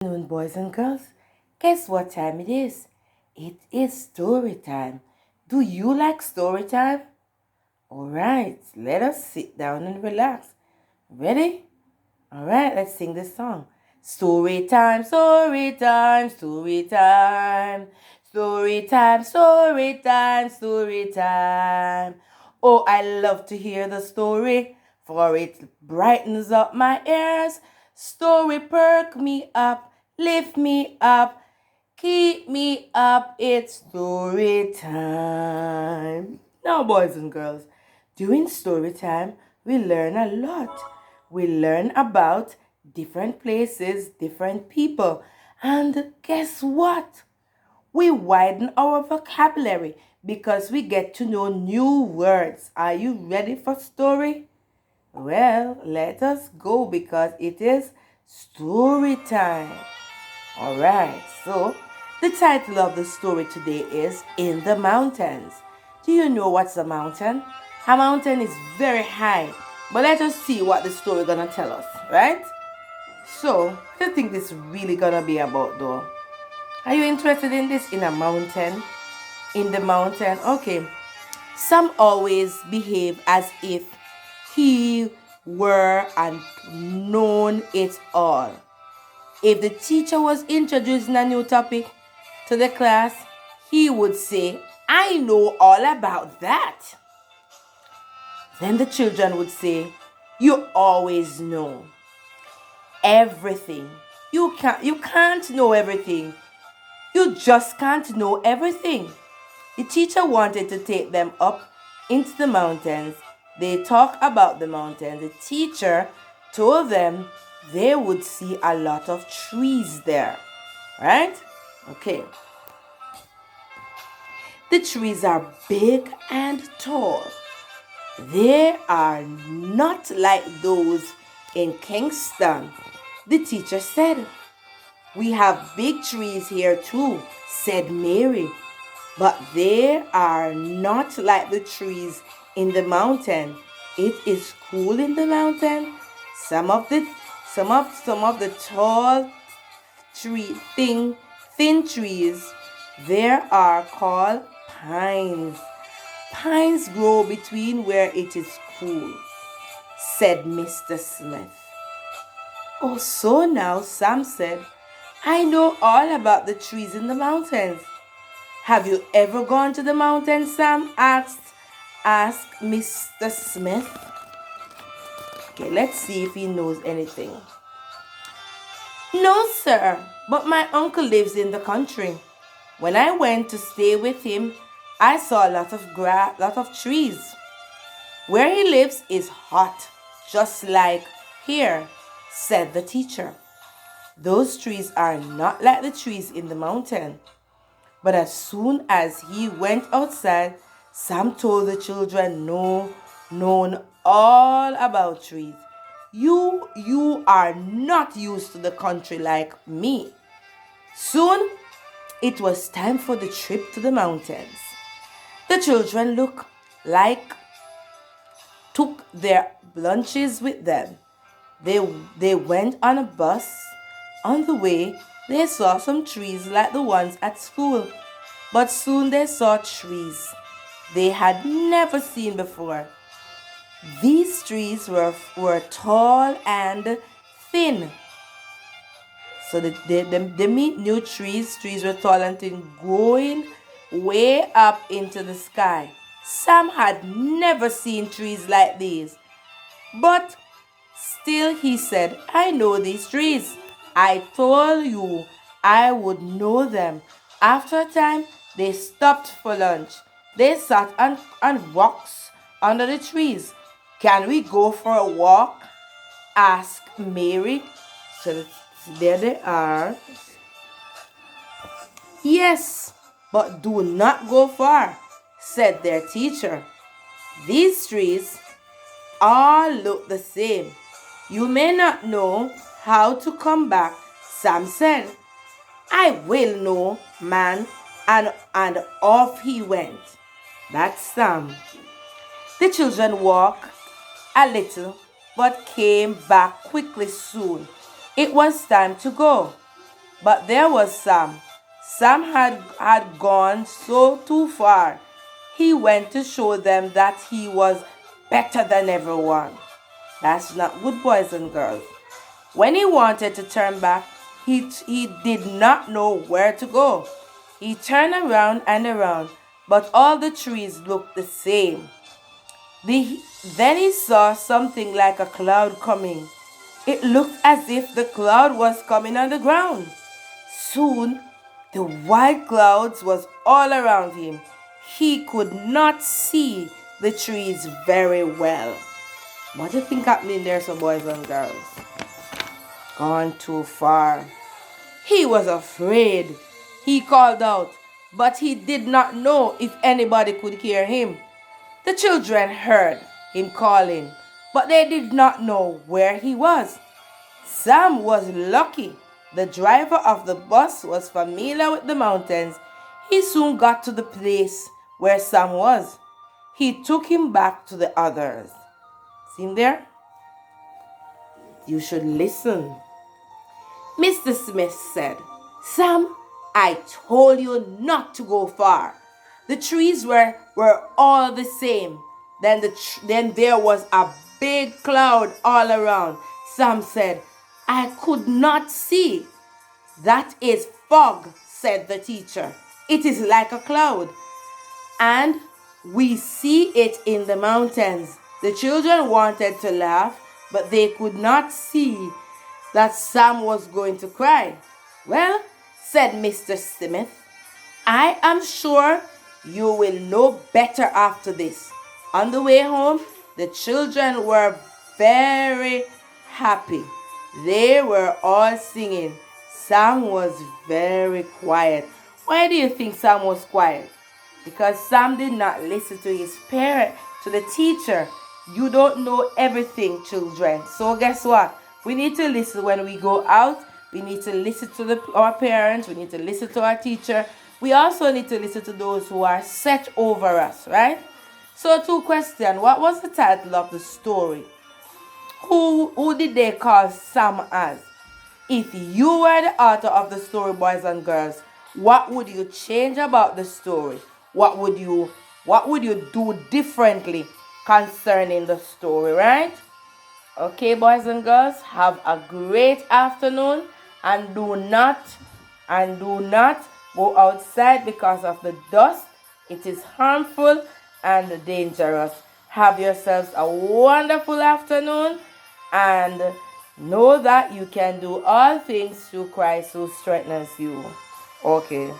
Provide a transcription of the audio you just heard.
Afternoon, boys and girls. Guess what time it is? It is story time. Do you like story time? Alright, let us sit down and relax. Ready? Alright, let's sing this song. Story time, story time, story time. Story time, story time, story time. Oh, I love to hear the story, for it brightens up my ears. Story perk me up, lift me up, keep me up. It's story time. Now, boys and girls, during story time, we learn a lot. We learn about different places, different people. And guess what? We widen our vocabulary because we get to know new words. Are you ready for story? Well, let us go because it is story time. Alright, so the title of the story today is In the Mountains. Do you know what's a mountain? A mountain is very high, but let us see what the story gonna tell us, right? So, what do you think this really gonna be about though? Are you interested in this? In a mountain? In the mountain? Okay. Some always behave as if he were and known it all. If the teacher was introducing a new topic to the class, he would say, I know all about that. Then the children would say, you always know everything. You can't know everything. You just can't know everything. The teacher wanted to take them up into the mountains. They talk about the mountains. The teacher told them they would see a lot of trees there. Right? Okay. The trees are big and tall. They are not like those in Kingston. The teacher said, we have big trees here too, said Mary. But they are not like the trees in the mountain. It is cool in the mountain. Some of the tall thin trees there are called pines. Pines grow between where it is cool, said Mr. Smith. Oh, so now, Sam said, I know all about the trees in the mountains. Have you ever gone to the mountains, Sam? asked Mr. Smith. Okay, let's see if he knows anything. No, sir, but my uncle lives in the country. When I went to stay with him, I saw a lot of trees. Where he lives is hot, just like here, said the teacher. Those trees are not like the trees in the mountain. But as soon as he went outside, Sam told the children known all about trees. You are not used to the country like me. Soon it was time for the trip to the mountains. The children took their lunches with them. They went on a bus. On the way, they saw some trees like the ones at school, but soon they saw trees they had never seen before. These trees were tall and thin. So they meet new trees. Trees were tall and thin, growing way up into the sky. Sam had never seen trees like these. But still he said, I know these trees. I told you I would know them. After a time, they stopped for lunch. They sat on rocks under the trees. Can we go for a walk? Asked Mary. So there they are. Yes, but do not go far, said their teacher. These trees all look the same. You may not know how to come back, Sam said. I will know, man, and off he went. That's Sam. The children walked a little, but came back quickly soon. It was time to go. But there was Sam. Sam had gone so too far. He went to show them that he was better than everyone. That's not good, boys and girls. When he wanted to turn back, he did not know where to go. He turned around and around, but all the trees looked the same. Then he saw something like a cloud coming. It looked as if the cloud was coming on the ground. Soon, the white clouds was all around him. He could not see the trees very well. What do you think happening there, so boys and girls? Gone too far. He was afraid. He called out, but he did not know if anybody could hear him. The children heard him calling, but they did not know where he was. Sam was lucky. The driver of the bus was familiar with the mountains. He soon got to the place where Sam was. He took him back to the others. See him there? You should listen. Mr. Smith said, Sam, I told you not to go far. The trees were all the same. Then there was a big cloud all around. Sam said, I could not see. That is fog, said the teacher. It is like a cloud, and we see it in the mountains. The children wanted to laugh, but they could not see that Sam was going to cry. Well, said Mr. Smith, I am sure you will know better after this. On the way home, the children were very happy. They were all singing. Sam was very quiet. Why do you think Sam was quiet? Because Sam did not listen to his parent, to the teacher. You don't know everything, children. So guess what? We need to listen when we go out. We need to listen to our parents. We need to listen to our teacher. We also need to listen to those who are set over us, right? So to question, what was the title of the story? Who did they call Sam as? If you were the author of the story, boys and girls, what would you change about the story? What would you do differently concerning the story, right? Okay, boys and girls, have a great afternoon, and do not go outside because of the dust. It is harmful and dangerous. Have yourselves a wonderful afternoon, and know that you can do all things through Christ who strengthens you. Okay.